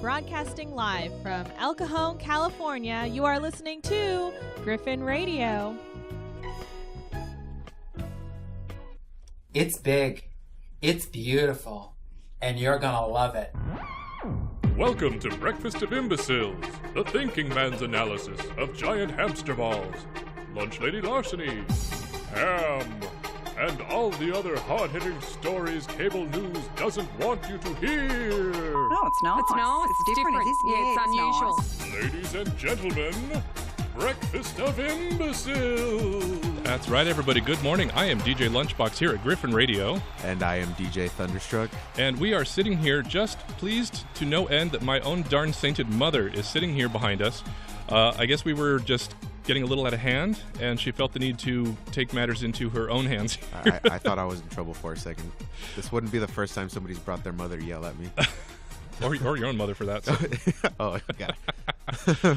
Broadcasting live from El Cajon, California, you are listening to Griffin Radio. It's big, it's beautiful, and you're gonna love it. Welcome to Breakfast of Imbeciles, the thinking man's analysis of giant hamster balls, lunch lady larceny, ham, and all the other hard-hitting stories cable news doesn't want you to hear. No, it's not. It's different. It's unusual. Ladies and gentlemen, Breakfast of Imbeciles. That's right, everybody. Good morning. I am DJ Lunchbox here at Griffin Radio. And I am DJ Thunderstruck. And we are sitting here just pleased to no end that my own darn sainted mother is sitting here behind us. I guess we were just getting a little out of hand, and she felt the need to take matters into her own hands. I thought I was in trouble for a second. This wouldn't be the first time somebody's brought their mother to yell at me. or your own mother, for that. So. Oh, got it.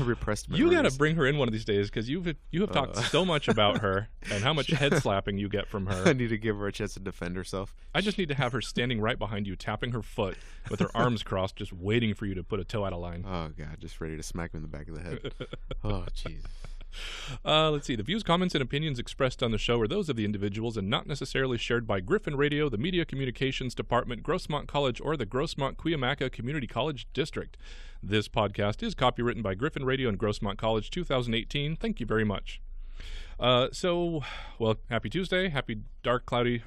Repressed memories. You got to bring her in one of these days, because you have talked so much about her and how much head slapping you get from her. I need to give her a chance to defend herself. I just need to have her standing right behind you, tapping her foot with her arms crossed, just waiting for you to put a toe out of line. Oh, God, just ready to smack him in the back of the head. Oh, jeez. Let's see. The views, comments, and opinions expressed on the show are those of the individuals and not necessarily shared by Griffin Radio, the Media Communications Department, Grossmont College, or the Grossmont Cuyamaca Community College District. This podcast is copywritten by Griffin Radio and Grossmont College 2018. Thank you very much. Happy Tuesday. Happy dark, cloudy,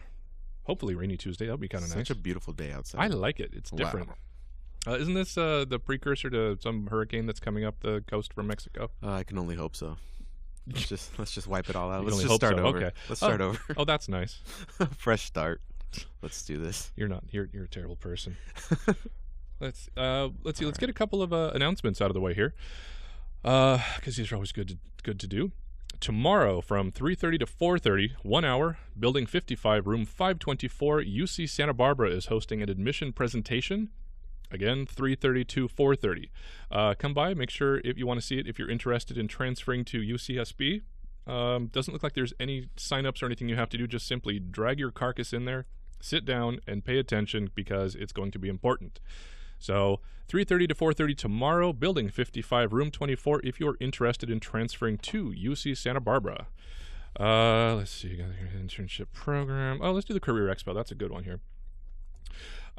hopefully rainy Tuesday. That'll be kind of nice. Such a beautiful day outside. I like it. It's different. Wow. Isn't this the precursor to some hurricane that's coming up the coast from Mexico? I can only hope so. Let's just wipe it all out. You Let's just start over. Okay. Let's start over. Oh, that's nice. Fresh start. Let's do this. You're a terrible person. Let's see. Let's get a couple of announcements out of the way here, because these are always good to do. Tomorrow from 3:30 to 4:30, 1 hour, Building 55, Room 524, UC Santa Barbara is hosting an admission presentation. Again, 3:30 to 4:30. Come by, make sure if you want to see it, if you're interested in transferring to UCSB. Doesn't look like there's any sign-ups or anything you have to do. Just simply drag your carcass in there, sit down, and pay attention because it's going to be important. So 3:30 to 4:30 tomorrow, Building 55, Room 24, if you're interested in transferring to UC Santa Barbara. Let's see, got your internship program. Oh, let's do the Career Expo. That's a good one here.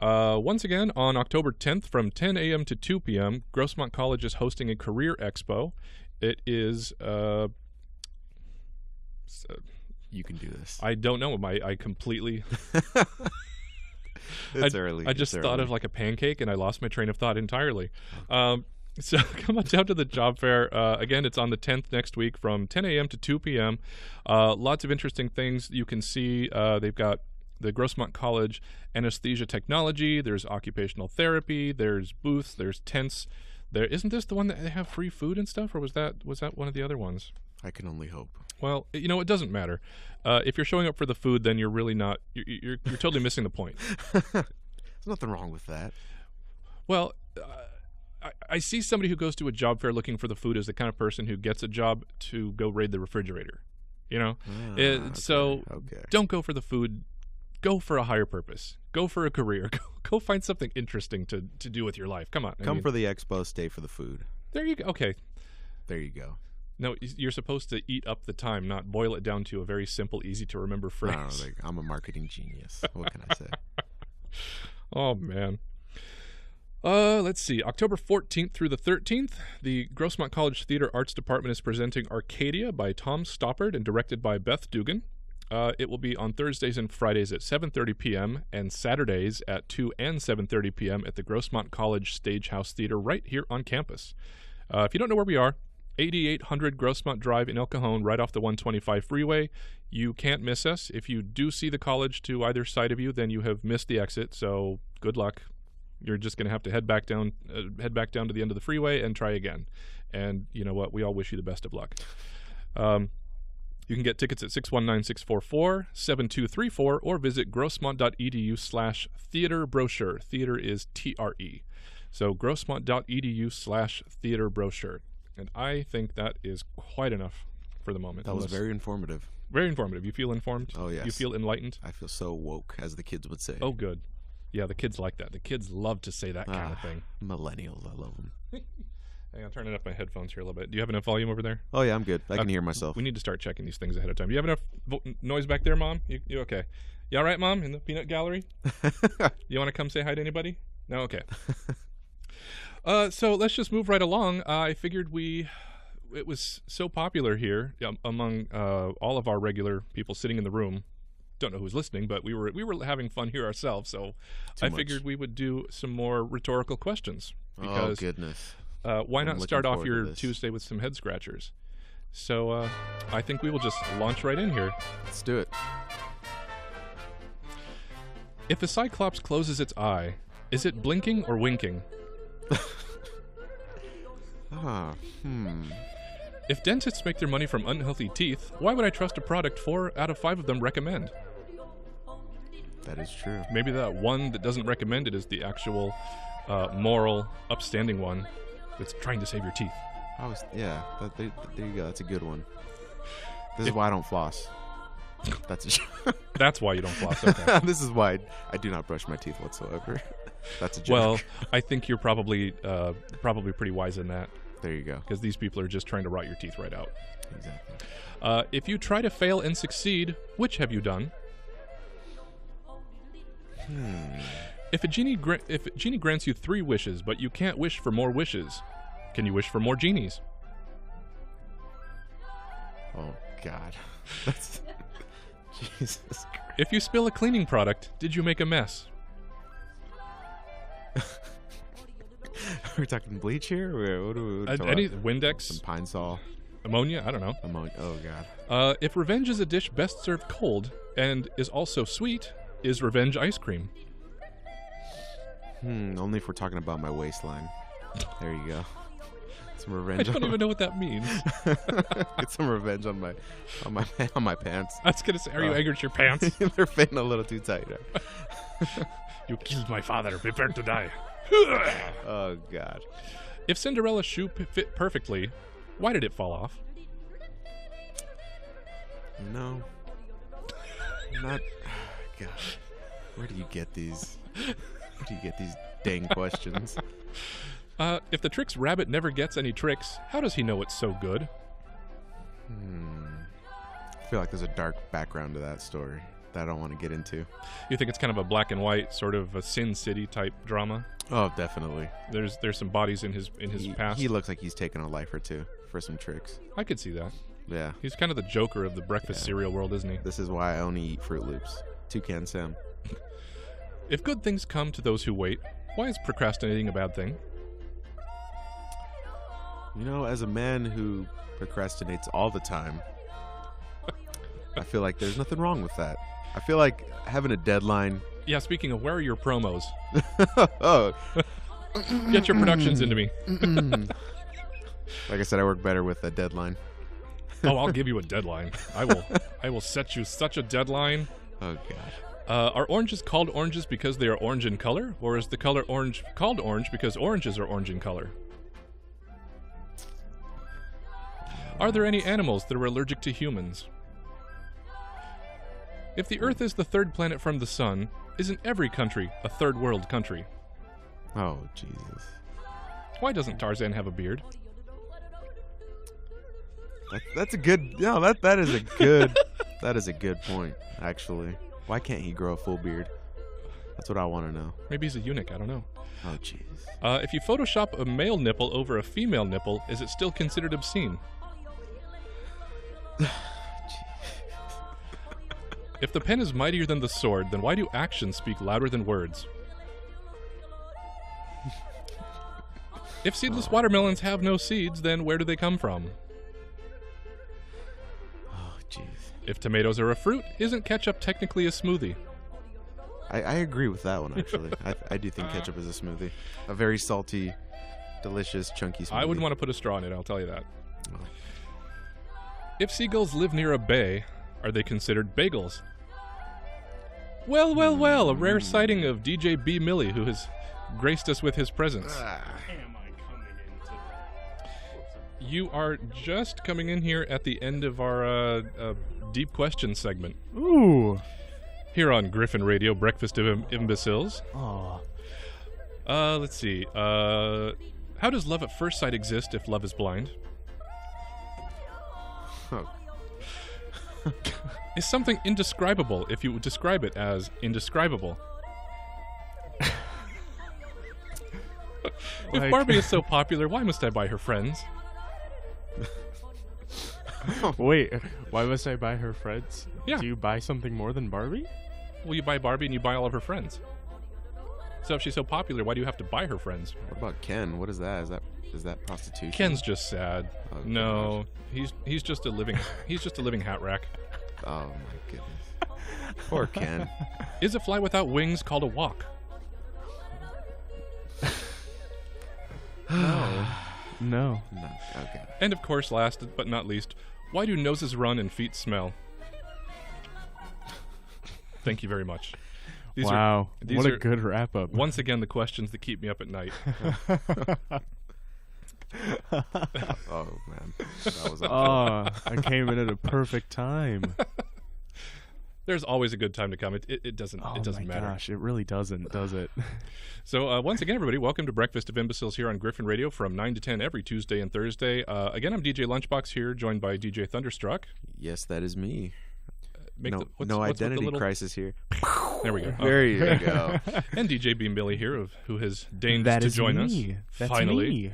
Once again, on October 10th from 10 a.m. to 2 p.m., Grossmont College is hosting a Career Expo. It is... you can do this. I don't know. I completely... It's early. I just thought of like a pancake, and I lost my train of thought entirely. So come on down to the job fair. Again, it's on the 10th next week from 10 a.m. to 2 p.m. Lots of interesting things you can see. They've got the Grossmont College anesthesia technology. There's occupational therapy. There's booths. There's tents. There isn't this the one that they have free food and stuff, or was that one of the other ones? I can only hope. Well, it doesn't matter. If you're showing up for the food, then you're really not. You're totally missing the point. There's nothing wrong with that. Well, I see somebody who goes to a job fair looking for the food as the kind of person who gets a job to go raid the refrigerator. So don't go for the food. Go for a higher purpose. Go for a career. Go find something interesting to do with your life. Come on. Come for the expo, stay for the food. There you go. Okay. There you go. No, you're supposed to eat up the time, not boil it down to a very simple, easy-to-remember phrase. I'm a marketing genius. What can I say? Oh, man. Let's see. October 14th through the 13th, the Grossmont College Theater Arts Department is presenting Arcadia by Tom Stoppard and directed by Beth Dugan. It will be on Thursdays and Fridays at 7:30 p.m. and Saturdays at 2 and 7:30 p.m. at the Grossmont College Stagehouse Theater right here on campus. If you don't know where we are, 8800 Grossmont Drive in El Cajon, right off the 125 freeway. You can't miss us. If you do see the college to either side of you, then you have missed the exit, so good luck. You're just going to have to head back down to the end of the freeway and try again. And you know what? We all wish you the best of luck. You can get tickets at 619-644-7234 or visit grossmont.edu/theater brochure. Theater is TRE. So grossmont.edu/theater brochure. And I think that is quite enough for the moment. That was very informative. Very informative. You feel informed? Oh, yes. You feel enlightened? I feel so woke, as the kids would say. Oh, good. Yeah, the kids like that. The kids love to say that kind of thing. Millennials, I love them. Hang on, turning up my headphones here a little bit. Do you have enough volume over there? Oh, yeah, I'm good. I can hear myself. We need to start checking these things ahead of time. Do you have enough noise back there, Mom? You okay? You all right, Mom, in the peanut gallery? You want to come say hi to anybody? No? Okay. So let's just move right along. I figured it was so popular here among all of our regular people sitting in the room. Don't know who's listening, but we were having fun here ourselves. So I figured we would do some more rhetorical questions. Because, oh, goodness. Why not start off your Tuesday with some head scratchers? So I think we will just launch right in here. Let's do it. If a cyclops closes its eye, is it blinking or winking? If dentists make their money from unhealthy teeth, why would I trust a product 4 out of 5 of them recommend? That is true. Maybe that one that doesn't recommend it is the actual moral, upstanding one that's trying to save your teeth. There you go. That's a good one. This is why I don't floss. That's why you don't floss. Okay. This is why I do not brush my teeth whatsoever. That's a joke. Well, I think you're probably pretty wise in that. There you go. Because these people are just trying to rot your teeth right out. Exactly. If you try to fail and succeed, which have you done? If a genie grants you 3 wishes, but you can't wish for more wishes, can you wish for more genies? Oh, God. That's... Jesus Christ. If you spill a cleaning product, did you make a mess? Are we talking bleach here? What are we talking Any about? Windex? Some Pine Sol? Ammonia? I don't know. Ammonia. Oh, God. If revenge is a dish best served cold and is also sweet, is revenge ice cream? Only if we're talking about my waistline. There you go. Some revenge. I don't even know what that means. Get some revenge on my pants. I was gonna say, are you angry at your pants? They're fitting a little too tight. Right? You killed my father. Prepare to die. Oh, God. If Cinderella's shoe fit perfectly, why did it fall off? No. Not. God. Where do you get these? Where do you get these dang questions? If the Trix rabbit never gets any tricks, how does he know it's so good? I feel like there's a dark background to that story that I don't want to get into. You think it's kind of a black and white, sort of a Sin City type drama? Oh, definitely. There's some bodies in his past. He looks like he's taken a life or two for some tricks. I could see that. Yeah. He's kind of the Joker of the breakfast cereal world, isn't he? This is why I only eat Fruit Loops. Toucan Sam. If good things come to those who wait, why is procrastinating a bad thing? You know, as a man who procrastinates all the time, I feel like there's nothing wrong with that. I feel like having a deadline... Yeah, speaking of, where are your promos? Oh. Get your productions into me. Like I said, I work better with a deadline. Oh, I'll give you a deadline. I will set you such a deadline. Oh, God. Are oranges called oranges because they are orange in color? Or is the color orange called orange because oranges are orange in color? Are there any animals that are allergic to humans? If the Earth is the 3rd planet from the Sun, isn't every country a 3rd world country? Oh, Jesus. Why doesn't Tarzan have a beard? That's a good... No, that is a good... That is a good point, actually. Why can't he grow a full beard? That's what I want to know. Maybe he's a eunuch, I don't know. Oh, jeez. If you Photoshop a male nipple over a female nipple, is it still considered obscene? If the pen is mightier than the sword, then why do actions speak louder than words? If seedless watermelons have no seeds, then where do they come from? Oh, jeez. If tomatoes are a fruit, isn't ketchup technically a smoothie? I agree with that one, actually. I do think ketchup is a smoothie. A very salty, delicious, chunky smoothie. I wouldn't want to put a straw in it, I'll tell you that. Oh. If seagulls live near a bay, are they considered bagels? Well, well, well, a rare sighting of DJ B-Milly, who has graced us with his presence. you are just coming in here at the end of our deep question segment. Ooh. Here on Griffin Radio, Breakfast of Imbeciles. Oh. Let's see. How does love at first sight exist if love is blind? Is something indescribable if you describe it as indescribable? If Barbie is so popular, why must I buy her friends? Wait, why must I buy her friends? Yeah. Do you buy something more than Barbie? Well, you buy Barbie and you buy all of her friends. So if she's so popular, why do you have to buy her friends? What about Ken? What is that? Is that prostitution? Ken's just sad. Oh, no, he's just a living hat rack. Oh my goodness. Poor Ken. Is a fly without wings called a walk? No. No. Okay. And of course, last but not least, why do noses run and feet smell? Thank you very much. These are what a good wrap up. Once again, the questions that keep me up at night. Oh man, that was I came in at a perfect time. There's always a good time to come. It doesn't matter. Oh my gosh, it really doesn't, does it? So once again, everybody, welcome to Breakfast of Imbeciles here on Griffin Radio from 9 to 10 every Tuesday and Thursday. Again, I'm DJ Lunchbox here, joined by DJ Thunderstruck. Yes, that is me. No what's identity little... crisis here. There we go. There you go. And DJ B-Milly here, who has deigned that to is join me. us. That's finally. Me.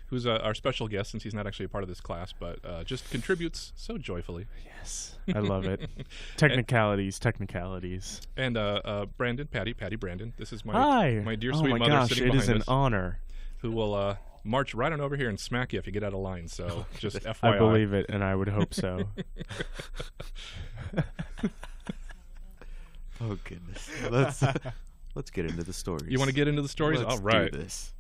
Who's our special guest, since he's not actually a part of this class, but just contributes so joyfully. Yes, I love it. Technicalities. And Brandon, Patty Brandon. This is my dear sweet oh my mother gosh, sitting it behind is an us, honor. who will march right on over here and smack you if you get out of line. So just FYI. I believe it, and I would hope so. Oh goodness. Let's get into the stories. You want to get into the stories? Let's All right. do this.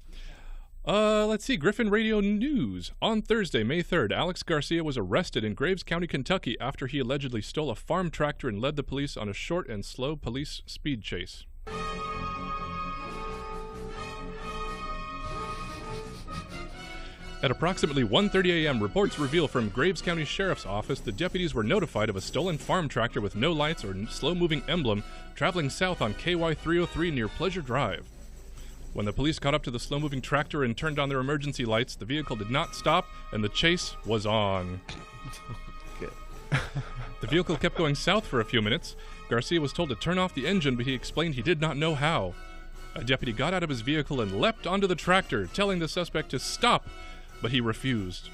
Let's see. Griffin Radio News. On Thursday, May 3rd, Alex Garcia was arrested in Graves County, Kentucky after he allegedly stole a farm tractor and led the police on a short and slow police speed chase. At approximately 1:30 a.m., reports reveal from Graves County Sheriff's Office that deputies were notified of a stolen farm tractor with no lights or slow-moving emblem traveling south on KY 303 near Pleasure Drive. When the police caught up to the slow-moving tractor and turned on their emergency lights, the vehicle did not stop, and the chase was on. Good. The vehicle kept going south for a few minutes. Garcia was told to turn off the engine, but he explained he did not know how. A deputy got out of his vehicle and leapt onto the tractor, telling the suspect to stop, but he refused.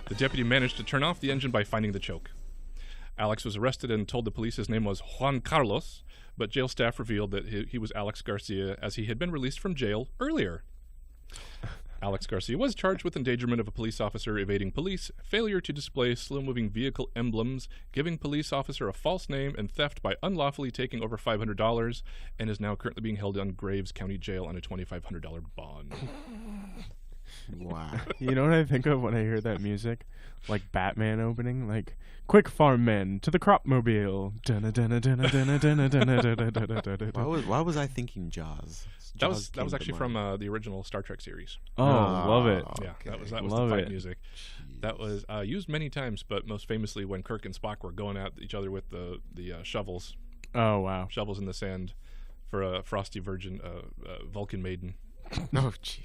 The deputy managed to turn off the engine by finding the choke. Alex was arrested and told the police his name was Juan Carlos, but jail staff revealed that he was Alex Garcia, as he had been released from jail earlier. Alex Garcia was charged with endangerment of a police officer, evading police, failure to display slow-moving vehicle emblems, giving police officer a false name, and theft by unlawfully taking over $500, and is now currently being held on Graves County Jail on a $2,500 bond. Wow. You know what I think of when I hear that music? Like Batman opening, like "Quick Farm Men to the Cropmobile." Why was I thinking Jaws? That was actually from the original Star Trek series. Oh, love it. Yeah, okay. that was Love the fight it. music. That was used many times, but most famously when Kirk and Spock were going at each other with the shovels Oh, wow. shovels in the sand for a frosty virgin Vulcan maiden. Oh, jeez.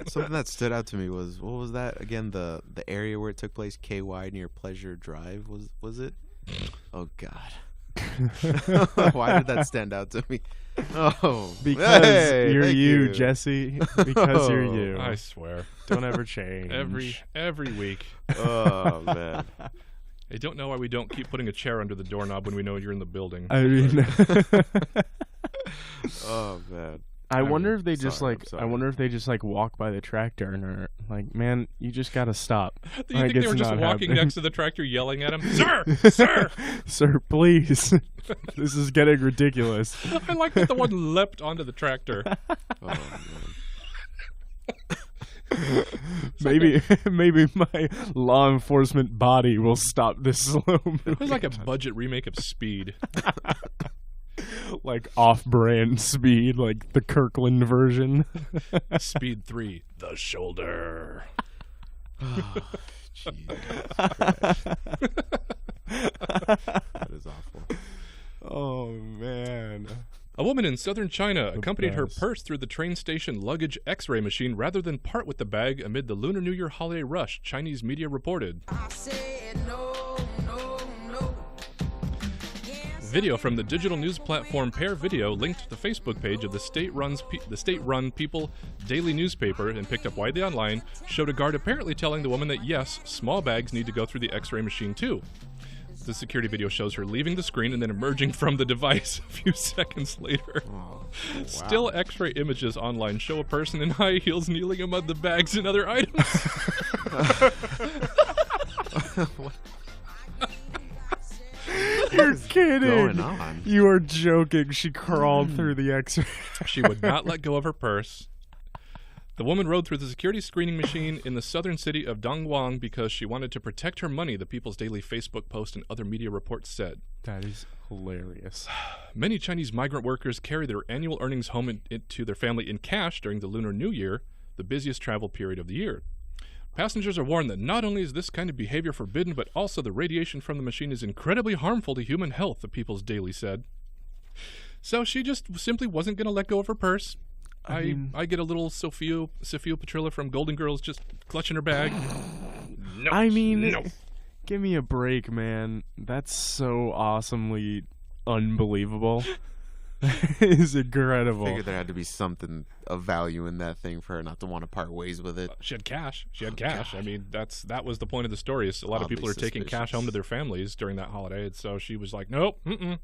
Something that stood out to me was, what was that again? The area where it took place, KY near Pleasure Drive, was it? Oh God. Why did that stand out to me? Oh, Because hey, you're thank you, Jesse. Because you're you. I swear. Don't ever change. Every week. Oh man. I don't know why we don't keep putting a chair under the doorknob when we know you're in the building. I mean, Oh man. I wonder if they just sorry, like. I'm sorry. I wonder if they just like walk by the tractor and are like, "Man, you just gotta stop." Do you think they were just walking next to the tractor yelling at him? Sir! Sir! Sir, please. This is getting ridiculous. I like that the one leapt onto the tractor. Oh man. Maybe my law enforcement body will stop this slow movie. It was like a budget remake of Speed. Like off-brand Speed, like the Kirkland version. Speed 3, The Shoulder. Jesus Christ. That is awful. Oh man. A woman in southern China accompanied her best. purse through the train station luggage x-ray machine rather than part with the bag amid the Lunar New Year holiday rush, Chinese media reported. Video from the digital news platform Pair Video linked to the Facebook page of the state-run People daily newspaper and picked up widely online, showed a guard apparently telling the woman that yes, small bags need to go through the x-ray machine too. The security video shows her leaving the screen and then emerging from the device a few seconds later. Oh, wow. Still x-ray images online show a person in high heels kneeling among the bags and other items. You're kidding. going on? You are joking. She crawled through the x-ray. She would not let go of her purse. The woman rode through the security screening machine in the southern city of Dongguan because she wanted to protect her money, the People's Daily Facebook post and other media reports said. That is hilarious. Many Chinese migrant workers carry their annual earnings home to their family in cash during the Lunar New Year, the busiest travel period of the year. Passengers are warned that not only is this kind of behavior forbidden, but also the radiation from the machine is incredibly harmful to human health, the People's Daily said. So she just simply wasn't going to let go of her purse. I get a little Sophia Petrilla from Golden Girls just clutching her bag. No, I mean, no. Give me a break, man. That's so awesomely unbelievable. It's incredible. I figured there had to be something of value in that thing for her not to want to part ways with it. She had cash. I mean, that was the point of the story. Is a lot of Oddly people are taking cash suspicious. home to their families during that holiday, and so she was like, "Nope,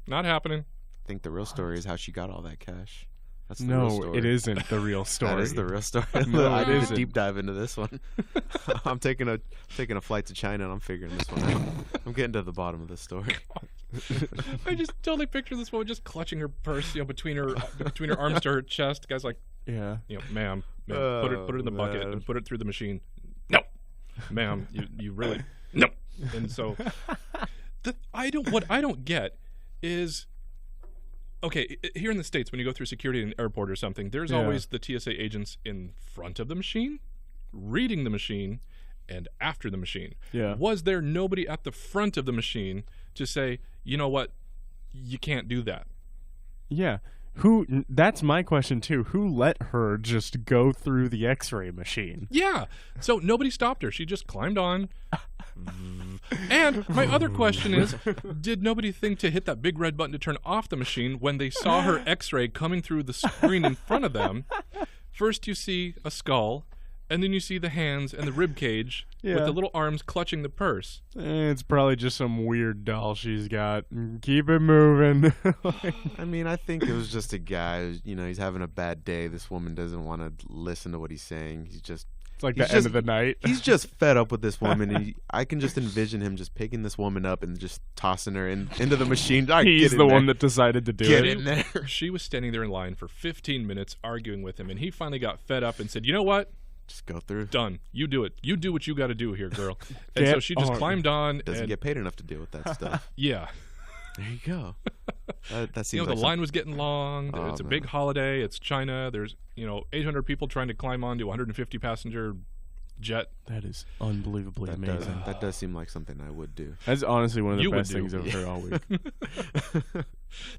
not happening." I think the real story is how she got all that cash. That's the real No, story. it isn't the real story. That is the real story. No, I it did a isn't. deep dive into this one. I'm taking a flight to China and I'm figuring this one out. I'm getting to the bottom of this story. I just totally picture this woman just clutching her purse, between her arms to her chest. The guy's like, Yeah. ma'am, put it in the bucket man. and put it through the machine. No, ma'am, you really no. And so, what I don't get is, okay, here in the States, when you go through security in an airport or something, there's always the TSA agents in front of the machine, reading the machine, and after the machine. Yeah. Was there nobody at the front of the machine to say, you know what, you can't do that? Yeah. That's my question too. Who let her just go through the x-ray machine? Yeah. So nobody stopped her. She just climbed on. And my other question is, did nobody think to hit that big red button to turn off the machine when they saw her x-ray coming through the screen in front of them? First you see a skull, and then you see the hands and the rib cage with the little arms clutching the purse. It's probably just some weird doll she's got. Keep it moving. I mean, I think it was just a guy. He's having a bad day. This woman doesn't want to listen to what he's saying. It's like the end of the night. He's just fed up with this woman, and I can just envision him just picking this woman up and just tossing her into the machine. He's the one that decided to do Get it. in there. She was standing there in line for 15 minutes arguing with him, and he finally got fed up and said, you know what? Just go through. Done. You do it. You do what you got to do here, girl. And Get so she just on. climbed on. Doesn't and, get paid enough to deal with that stuff. Yeah. There you go. That seems The like line was getting long. Oh, It's a man. big holiday. It's China. There's 800 people trying to climb onto a 150 passenger jet. That is unbelievably amazing. That does seem like something I would do. That's honestly one of the You would best do. things I've heard all week.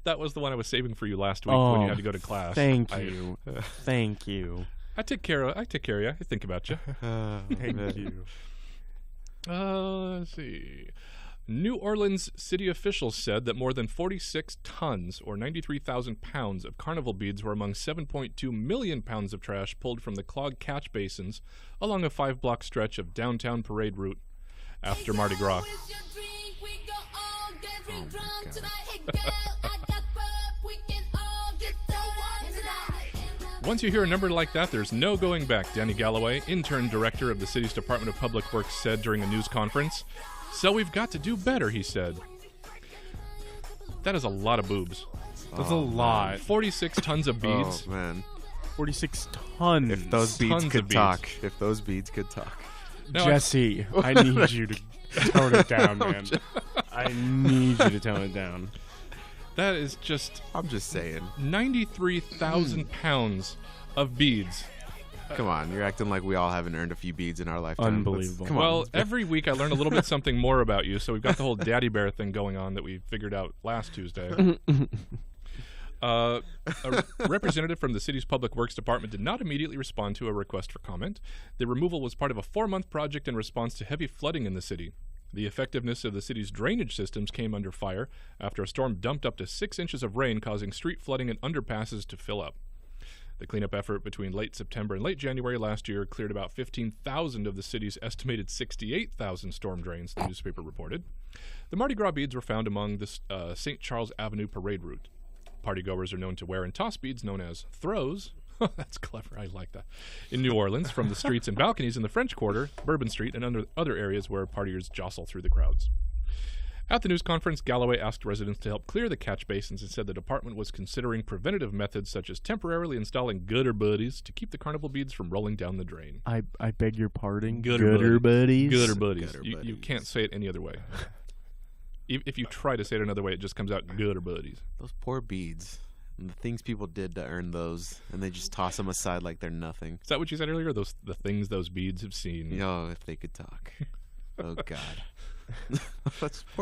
That was the one I was saving for you last week when you had to go to class. Thank you. Thank you. I take care of you. I think about you. Thank you. Let's see. New Orleans city officials said that more than 46 tons, or 93,000 pounds, of carnival beads were among 7.2 million pounds of trash pulled from the clogged catch basins along a 5-block stretch of downtown parade route after Mardi Gras. Once you hear a number like that, there's no going back, Danny Galloway, intern director of the city's Department of Public Works, said during a news conference. So we've got to do better, he said. That is a lot of boobs. That's a lot. 46 tons of beads. Oh, man. 46 tons. If those beads Tons of could beads. talk. If those beads could talk. Now, Jesse, I need you to tone it down, man. I need you to tone it down. that is just I'm just saying. 93,000 pounds of beads Come on, you're acting like we all haven't earned a few beads in our lifetime. Unbelievable. Come on. Well, every week I learn a little bit something more about you, so we've got the whole daddy bear thing going on that we figured out last Tuesday. A representative from the city's public works department did not immediately respond to a request for comment. The removal was part of a 4-month project in response to heavy flooding in the city. The effectiveness of the city's drainage systems came under fire after a storm dumped up to 6 inches of rain, causing street flooding and underpasses to fill up. The cleanup effort between late September and late January last year cleared about 15,000 of the city's estimated 68,000 storm drains, the newspaper reported. The Mardi Gras beads were found among the St. Charles Avenue parade route. Partygoers are known to wear and toss beads known as throws. That's clever. I like that. In New Orleans, from the streets and balconies in the French Quarter, Bourbon Street, and other areas where partiers jostle through the crowds. At the news conference, Galloway asked residents to help clear the catch basins and said the department was considering preventative methods such as temporarily installing gutter buddies to keep the carnival beads from rolling down the drain. I beg your pardon? Gutter buddies? Gutter buddies. Gutter You buddies. can't say it any other way. If you try to say it another way, it just comes out gutter buddies. Those poor beads. And the things people did to earn those, and they just toss them aside like they're nothing. Is that what you said earlier? The things those beads have seen. You know, if they could talk. Oh, God.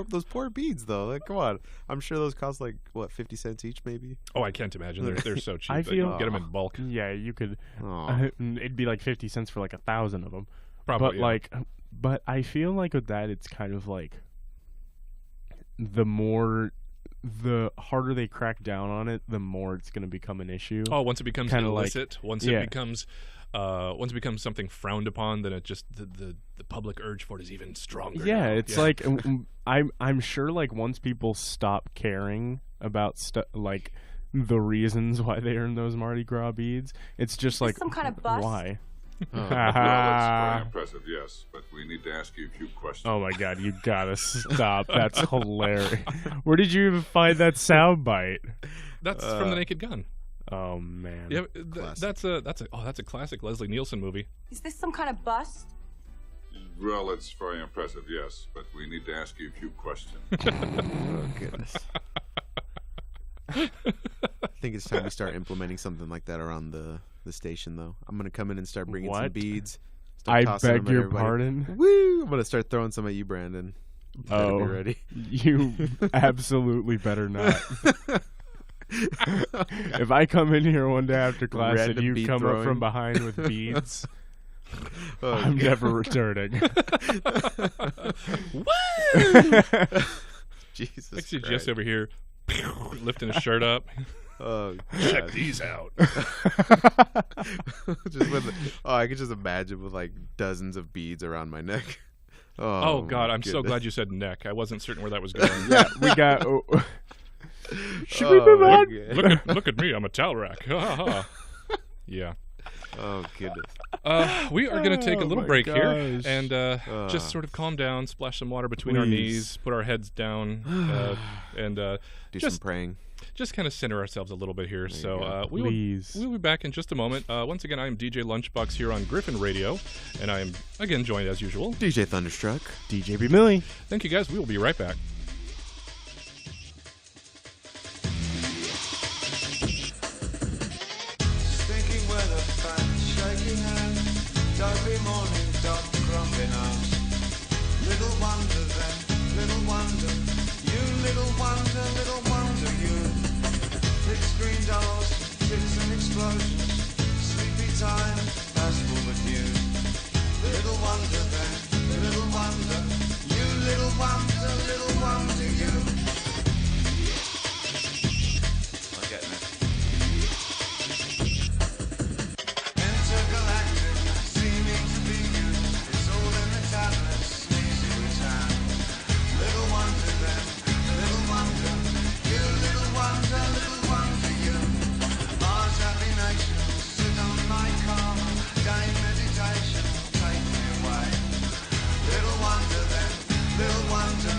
Those poor beads, though. Like, come on. I'm sure those cost, 50 cents each, maybe? Oh, I can't imagine. They're so cheap. I that you feel- can get them in bulk. Yeah, you could. Aw. It'd be like 50 cents for 1,000 of them. Probably. But yeah. but I feel like with that, it's kind of like the harder they crack down on it, the more it's going to become an issue. Oh, once it becomes Kinda illicit, once yeah. it becomes something frowned upon, then it just the public urge for it is even stronger. Yeah, now. it's like I'm sure once people stop caring about the reasons why they earn those Mardi Gras beads, it's just like some kind of bust? why? Well, it's very impressive, yes, but we need to ask you a few questions. Oh my God, you gotta stop! That's hilarious. Where did you even find that soundbite? That's from The Naked Gun. Oh man. Yeah, that's a classic Leslie Nielsen movie. Is this some kind of bust? Well, it's very impressive, yes, but we need to ask you a few questions. Oh, goodness. I think it's time we start implementing something like that around the station, though. I'm going to come in and start bringing some What? beads. I tossing them beg at your everybody. pardon? Woo! I'm going to start throwing some at you, Brandon. You better be ready. You absolutely better not. If I come in here one day after class and Random you bead come up throwing. from behind with beads, Oh, I'm God. never returning. Jesus I see Christ. Jess over here lifting his shirt up. Oh, Check God. these out. I could just imagine with dozens of beads around my neck. Oh God, my I'm so goodness. glad you said neck. I wasn't certain where that was going. Yeah, we got. Should we Oh, move my on? God. Look at me, I'm a towel rack. Ha, ha, ha. Yeah. Oh, goodness. We are going to take a Oh, little my break here gosh. and just sort of calm down, splash some water between our Please. knees, put our heads down, and Do just some praying. just kind of center ourselves a little bit here. There you So go. Please. we'll be back in just a moment. Once again, I am DJ Lunchbox here on Griffin Radio, and I am again joined as usual. DJ Thunderstruck. DJ B-Milly. Thank you guys. We will be right back. Thinking with a fat, shaky hand, dopey morning, dot grumpy nose. Little wonder then, little wonder, you little wonder you. Big screen doors, hits and explosions, sleepy time, fastball but you. Little wonder then, little wonder, you little wonder you. I'm getting it. Intergalactic, seeming to be you. It's all in the tablets, sneezy return. Little wonder then, little wonder. You little wonder you. Mars happy nation, sit on my karma. Day meditation, take me away. Little wonder then, little wonder.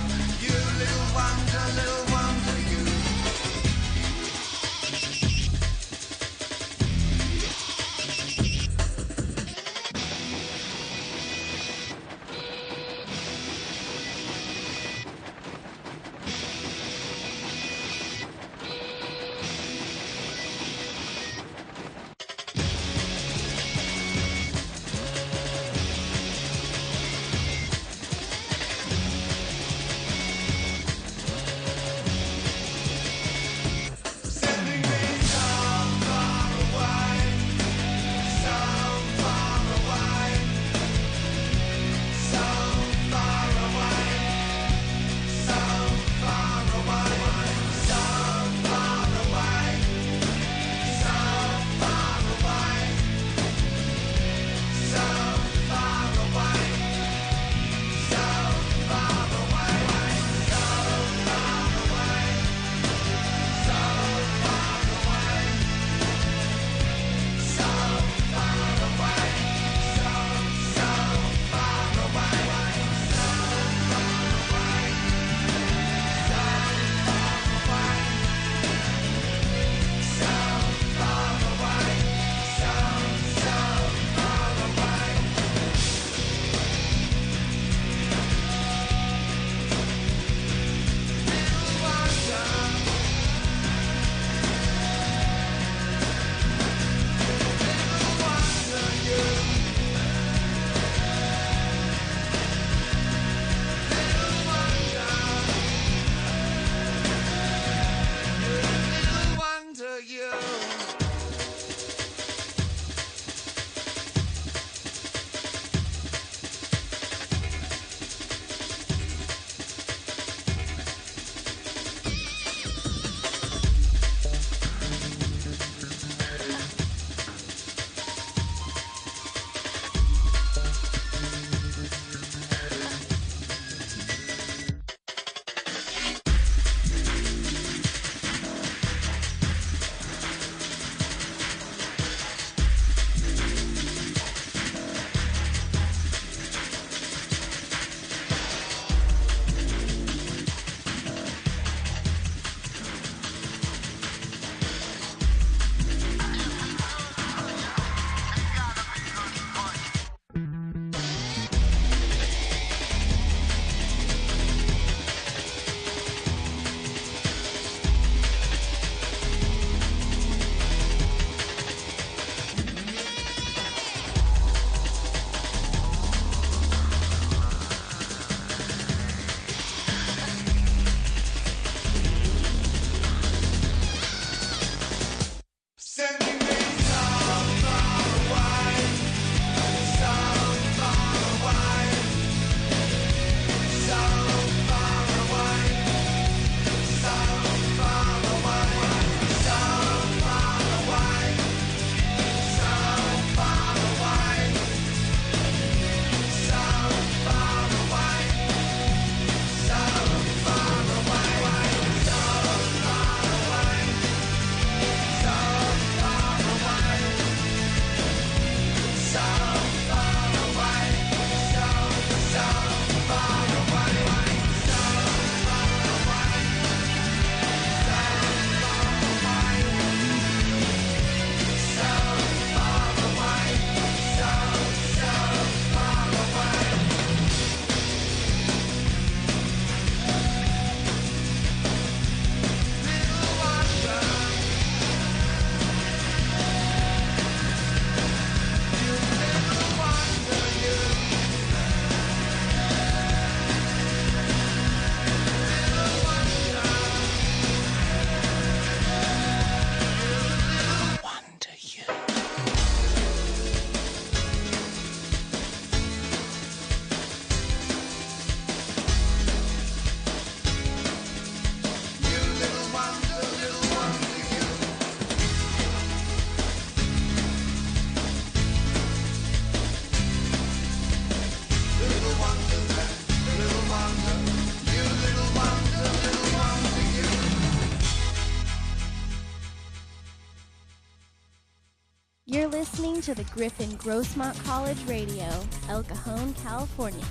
You're listening to the Griffin Grossmont College Radio, El Cajon, California.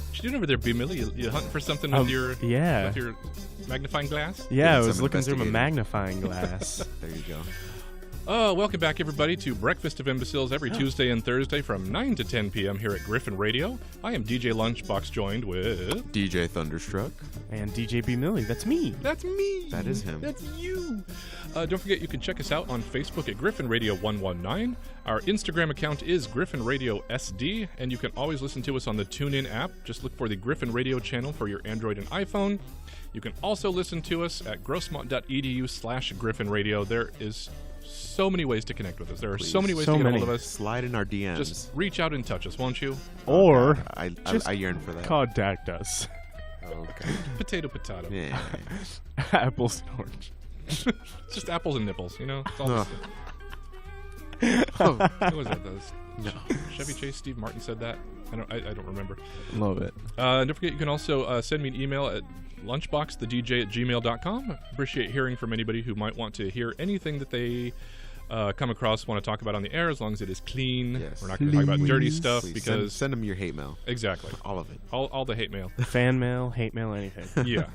What you doing over there, B-Milly? You hunting for something with your magnifying glass? Yeah, I was looking through my magnifying glass. There you go. Oh, welcome back, everybody, to Breakfast of Imbeciles every Tuesday and Thursday from 9 to 10 p.m. here at Griffin Radio. I am DJ Lunchbox, joined with... DJ Thunderstruck. And DJ B-Milly. That's me. That's me. That is him. That's you. Don't forget, you can check us out on Facebook at Griffin Radio 119. Our Instagram account is Griffin Radio SD, and you can always listen to us on the TuneIn app. Just look for the Griffin Radio channel for your Android and iPhone. You can also listen to us at grossmont.edu/Griffin Radio. There is so many ways to connect with us. There are so many ways to get a hold of us. Slide in our DMs. Just reach out and touch us, won't you? Or I yearn for that. Contact us. Okay. Potato. Yeah. Apples and orange. Just apples and nipples, you know? It's all What was that? No. Chevy Chase, Steve Martin said that. I don't remember. Love it. And don't forget, you can also send me an email at lunchboxthedj@gmail.com. Appreciate hearing from anybody who might want to hear anything that they come across, want to talk about on the air, as long as it is clean. Yes. We're not going to talk about dirty stuff. Please because send them your hate mail. Exactly. All of it. All the hate mail. Fan mail, hate mail, anything. Yeah.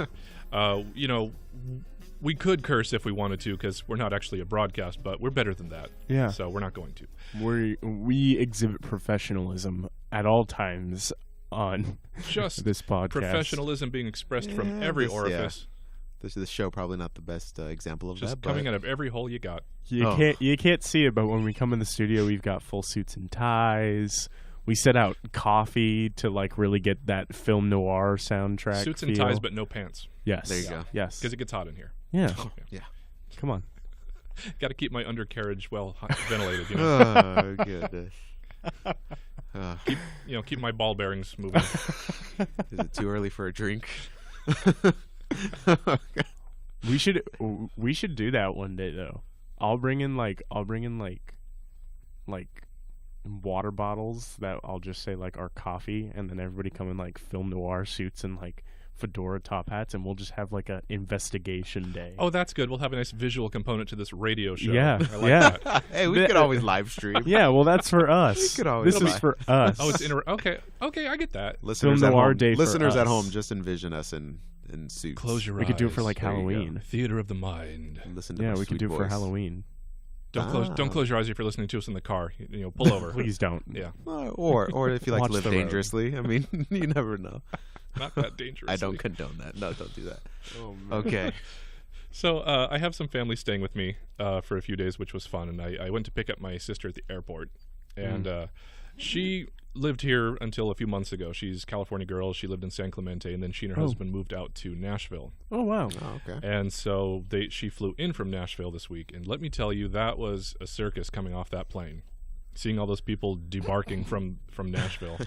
You know, we could curse if we wanted to, because we're not actually a broadcast, but we're better than that. Yeah. So we're not going to. We exhibit professionalism at all times on just this podcast. Professionalism being expressed from every orifice. This is the show, probably not the best example of just that. Just coming out of every hole you got. You can't see it, but when we come in the studio, we've got full suits and ties. We set out coffee to like really get that film noir soundtrack. Suits and ties, but no pants. Yes. There you go. Yes. Because it gets hot in here. Yeah. Yeah. Come on. Got to keep my undercarriage ventilated. You know? Oh goodness. Keep my ball bearings moving. Is it too early for a drink? We should do that one day though. I'll bring in like water bottles that I'll just say like our coffee, and then everybody come in like film noir suits and like fedora top hats, and we'll just have like a investigation day. Oh, that's good. We'll have a nice visual component to this radio show. Yeah. I like that. Hey, we could always live stream. Yeah, well, that's for us. We could always this is for us. Oh, it's okay, I get that. Listeners film noir at home, day listeners for at us. home, just envision us in suits. Close your eyes. We could do it for like There you go. Halloween. Theater of the mind. Listen to Yeah, my we could sweet do it for voice. Halloween. Don't close your eyes if you're listening to us in the car. Pull over. Please don't. Yeah. Or if you like Watch to live the road. dangerously. I mean, you never know. Not that dangerous. I don't condone that. No, don't do that. Oh, man. Okay. So I have some family staying with me for a few days, which was fun. And I went to pick up my sister at the airport. And she lived here until a few months ago. She's a California girl. She lived in San Clemente. And then she and her husband moved out to Nashville. Oh, wow. Oh, okay. And so she flew in from Nashville this week. And let me tell you, that was a circus coming off that plane. Seeing all those people debarking from Nashville.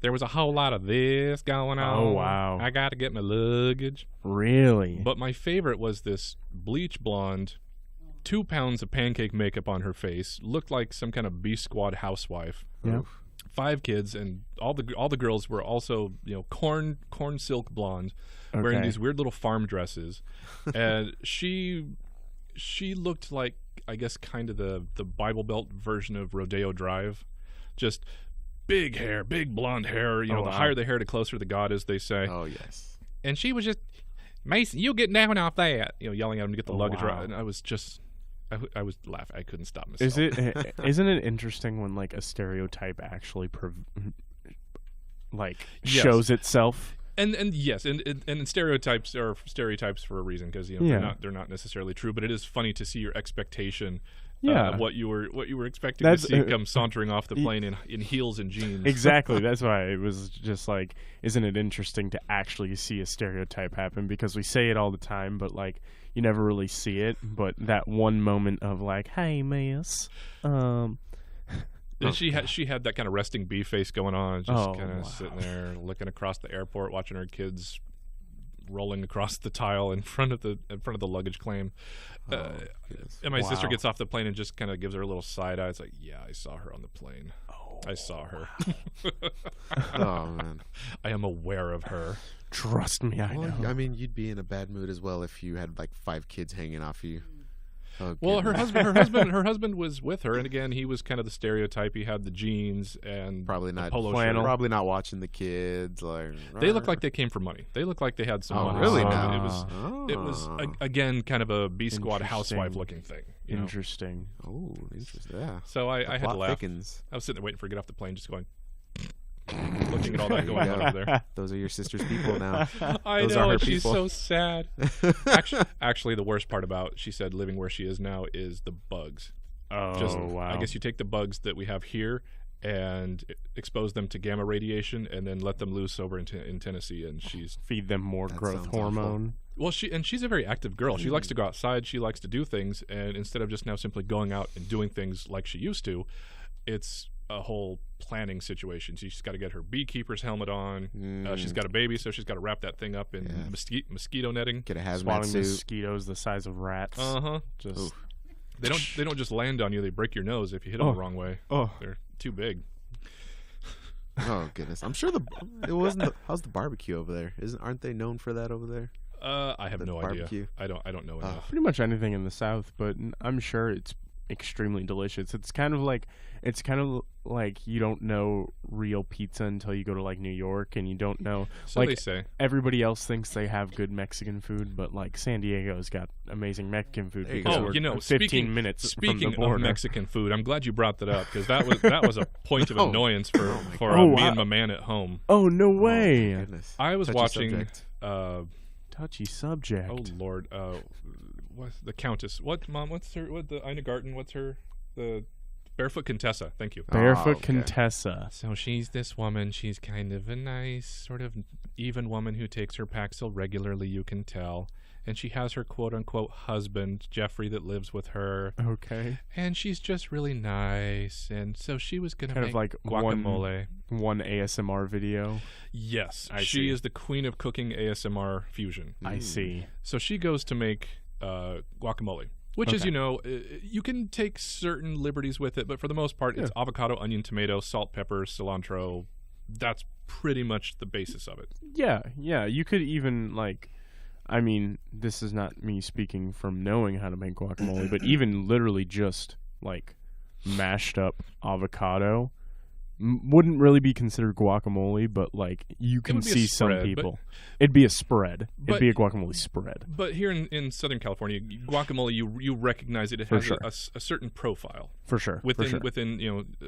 There was a whole lot of this going on. Oh, wow. I got to get my luggage. Really? But my favorite was this bleach blonde, 2 pounds of pancake makeup on her face, looked like some kind of B Squad housewife. Yeah. 5 kids, and all the girls were also corn silk blonde, wearing these weird little farm dresses, and she looked like, I guess, kind of the Bible Belt version of Rodeo Drive, just big hair, big blonde hair. The higher the hair, the closer to God, as they say. Oh yes. And she was just, Mason, you get down off that, yelling at him to get the luggage wow. right. And I was just. I was laughing. I couldn't stop myself. Isn't it interesting when like a stereotype actually Yes. shows itself? And yes, and stereotypes are stereotypes for a reason, because they're not necessarily true. But it is funny to see your expectation. Yeah. What you were expecting to see come sauntering off the plane in heels and jeans. Exactly. That's why it was just like, isn't it interesting to actually see a stereotype happen? Because we say it all the time, but like you never really see it. But that one moment of like, hey, miss. And she had that kind of resting bee face going on, just kind of sitting there looking across the airport, watching her kids rolling across the tile in front of the luggage claim. And my sister gets off the plane and just kind of gives her a little side eye. It's like, yeah, I saw her on the plane. I saw her. Oh man, I am aware of her. Trust me, I know. I mean, you'd be in a bad mood as well if you had like 5 kids hanging off you. Oh, well, her husband was with her, and again, he was kind of the stereotype. He had the jeans and probably not polo flannel. shirt. Probably not watching the kids. Like they look like they came for money. They look like they had some money. Really? So Now? It was again kind of a B Squad housewife looking thing. You know? Interesting. Oh, interesting. Yeah. So I had to laugh. Thickens. I was sitting there waiting for her to get off the plane, just going. Looking at all that going on over there. Those are your sister's people now. I Those know, are her and she's people. so sad. Actually, the worst part about, she said, living where she is now is the bugs. Oh, wow. I guess you take the bugs that we have here and expose them to gamma radiation and then let them loose over in Tennessee, and she's... Feed them more growth hormone. Well, she's a very active girl. She likes to go outside. She likes to do things, and instead of just now simply going out and doing things like she used to, it's a whole planning situation. She's got to get her beekeeper's helmet on. She's got a baby, so she's got to wrap that thing up in mosquito netting. Get a hazmat Swatting suit. Mosquitoes the size of rats. Just they don't just land on you. They break your nose if you hit them the wrong way. They're too big. Oh goodness! I'm sure it wasn't. How's the barbecue over there? Aren't they known for that over there? I have no barbecue? idea. I don't know enough. Pretty much anything in the South, but I'm sure it's extremely delicious. It's kind of like you don't know real pizza until you go to like New York, and you don't know. So like they say. Everybody else thinks they have good Mexican food, but like San Diego's got amazing Mexican food because we're 15 minutes from the border. Of Mexican food, I'm glad you brought that up because that was a point of annoyance for me and my man at home. Oh no way! I was watching. Touchy subject. Oh Lord. What's the Countess? What, Mom? What's the Ina Garten? What's the Barefoot Contessa? Thank you. Barefoot Contessa. So she's this woman. She's kind of a nice, sort of even woman who takes her Paxil regularly, you can tell. And she has her quote-unquote husband, Jeffrey, that lives with her. Okay. And she's just really nice. And so she was going to make like guacamole. One ASMR video. Yes. I she see. is the queen of cooking ASMR fusion. I see. So she goes to make guacamole, which is, you can take certain liberties with it, but for the most part, it's avocado, onion, tomato, salt, pepper, cilantro. That's pretty much the basis of it. Yeah. You could even I mean, this is not me speaking from knowing how to make guacamole, but even literally just mashed up avocado wouldn't really be considered guacamole, but you can see spread, some people. It'd be a spread. It'd be a guacamole spread. But here in Southern California, guacamole, you recognize it. It has a certain profile. For sure. Within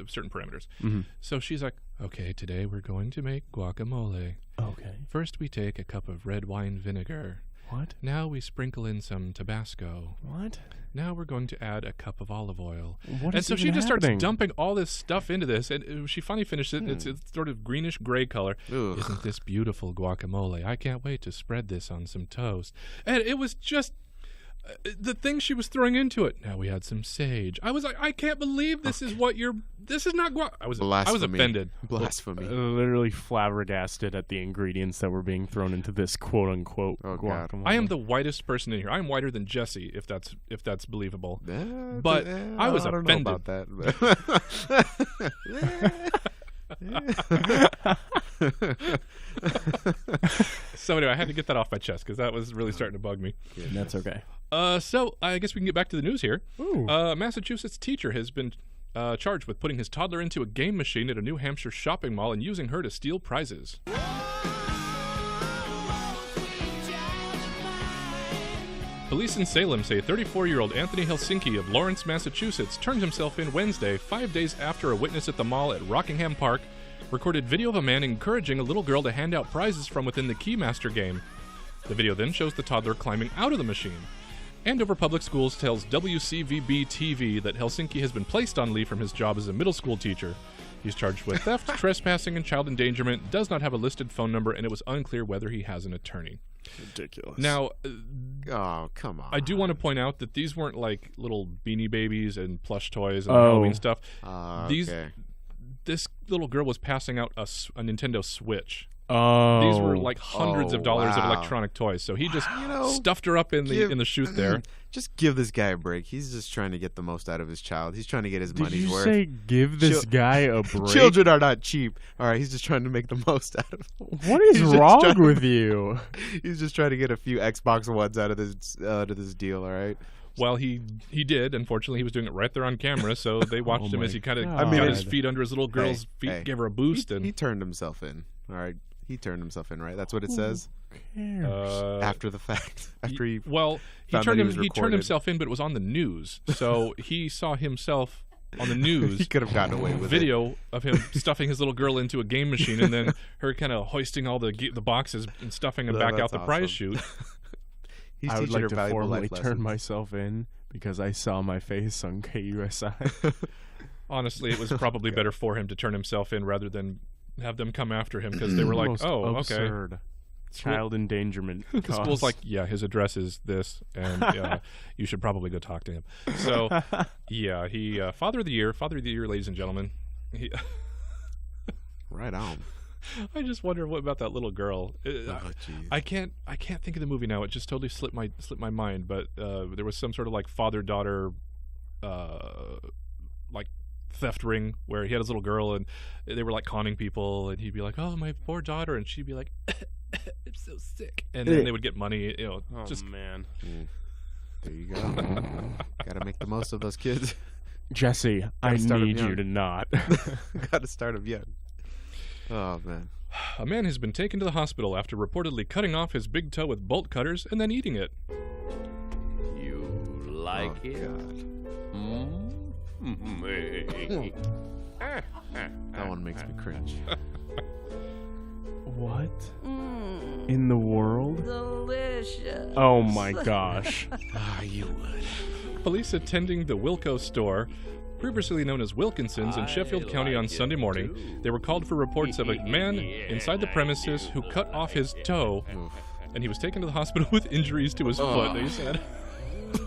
certain parameters. Mm-hmm. So she's like, okay, today we're going to make guacamole. Okay. First we take a cup of red wine vinegar. What? Now we sprinkle in some Tabasco. What? Now we're going to add a cup of olive oil. What and is so she even just happening? starts dumping all this stuff into this, and she finally finished it. It's sort of greenish gray color. Ugh. Isn't this beautiful guacamole? I can't wait to spread this on some toast. And it was just the thing she was throwing into it. Now we add some sage. I was like, I can't believe this is what this is not guac. I was offended. Blasphemy. Literally flabbergasted at the ingredients that were being thrown into this quote unquote guacamole. I am the whitest person in here. I'm whiter than Jesse, if that's believable. But I was offended. Don't know about that. So anyway, I had to get that off my chest because that was really starting to bug me. That's okay. So I guess we can get back to the news here. Ooh. Massachusetts teacher has been charged with putting his toddler into a game machine at a New Hampshire shopping mall and using her to steal prizes. Police in Salem say 34-year-old Anthony Helsinki of Lawrence, Massachusetts turned himself in Wednesday, 5 days after a witness at the mall at Rockingham Park recorded video of a man encouraging a little girl to hand out prizes from within the Keymaster game. The video then shows the toddler climbing out of the machine. Andover Public Schools tells WCVB-TV that Helsinki has been placed on leave from his job as a middle school teacher. He's charged with theft, trespassing, and child endangerment, does not have a listed phone number, and it was unclear whether he has an attorney. Ridiculous. Now, oh, come on. I do want to point out that these weren't like little Beanie Babies and plush toys and Halloween stuff. Okay. This little girl was passing out a Nintendo Switch. Oh. These were like hundreds of dollars of electronic toys. So he just stuffed her up in the chute there. Just give this guy a break. He's just trying to get the most out of his child. He's trying to get his money's worth. Did you say give this guy a break? Children are not cheap. All right, he's just trying to make the most out of it. What is wrong with you? He's just trying to get a few Xbox Ones out of this deal, all right? Well, he did. Unfortunately, he was doing it right there on camera, so they watched him as he kind of got his feet under his little girl's feet, gave her a boost. He turned himself in, all right? He turned himself in, right? That's what it says? After the fact. After he turned himself in, but it was on the news. So he saw himself on the news. He could have gotten away with video of him stuffing his little girl into a game machine and then her kind of hoisting all the boxes and stuffing them back out the prize chute. I would like to formally turn myself in because I saw my face on KUSI. Honestly, it was probably better for him to turn himself in rather than have them come after him because they were like, "Oh, absurd. Okay." Child endangerment. The school's like, yeah, his address is this, and you should probably go talk to him. So, yeah, he Father of the Year, ladies and gentlemen. Right on. I just wonder what about that little girl. I can't think of the movie now. It just totally slipped my mind. But there was some sort of like father-daughter, like theft ring where he had his little girl and they were like conning people, and he'd be like, "Oh, my poor daughter," and she'd be like, "I'm so sick," and then they would get money. Oh man, there you go. Gotta make the most of those kids. Jesse, I need you to not. Gotta start them young. Oh, man. A man has been taken to the hospital after reportedly cutting off his big toe with bolt cutters and then eating it. You like it? That one makes me cringe. What in the world? Delicious. Oh my gosh. You would. Police attending the Wilco store, previously known as Wilkinson's in Sheffield County on Sunday morning, they were called for reports of a man inside the premises who cut off his toe, and he was taken to the hospital with injuries to his foot, they said.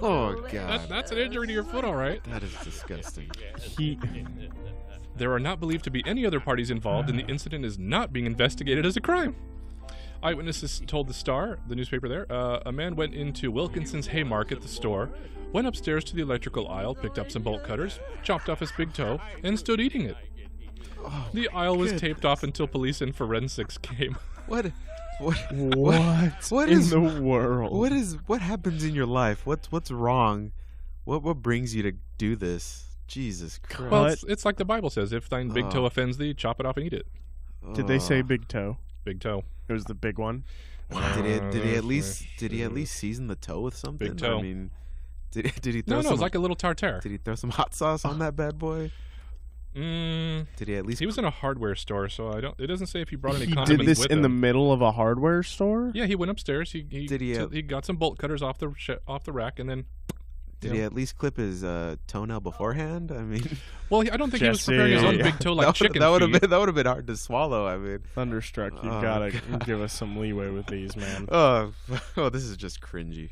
Oh, God. That's an injury to your foot, all right. That is disgusting. There are not believed to be any other parties involved, and the incident is not being investigated as a crime. Eyewitnesses told the Star, the newspaper there, a man went into Wilkinson's Haymarket, the store, went upstairs to the electrical aisle, picked up some bolt cutters, chopped off his big toe, and stood eating it. The aisle was taped off until police and forensics came. What in the world? What happens in your life? What's wrong? What brings you to do this? Jesus Christ. Well, it's like the Bible says, if thine big toe offends thee, chop it off and eat it. Did they say big toe? Big toe. It was the big one. Did he at least season the toe with something? Big toe. I mean, did he throw No, it was like a little tartare. Did he throw some hot sauce on that bad boy? Did he at least? He was in a hardware store, so it doesn't say if he brought any condiments with him. He did this in him. the middle of a hardware store? Yeah, he went upstairs. He got some bolt cutters off the rack, and then. Did he at least clip his toenail beforehand? I mean, well, I don't think he was preparing his own big toe like chicken. That would have been hard to swallow. I mean, Thunderstruck, you gotta give us some leeway with these, man. Oh, this is just cringy.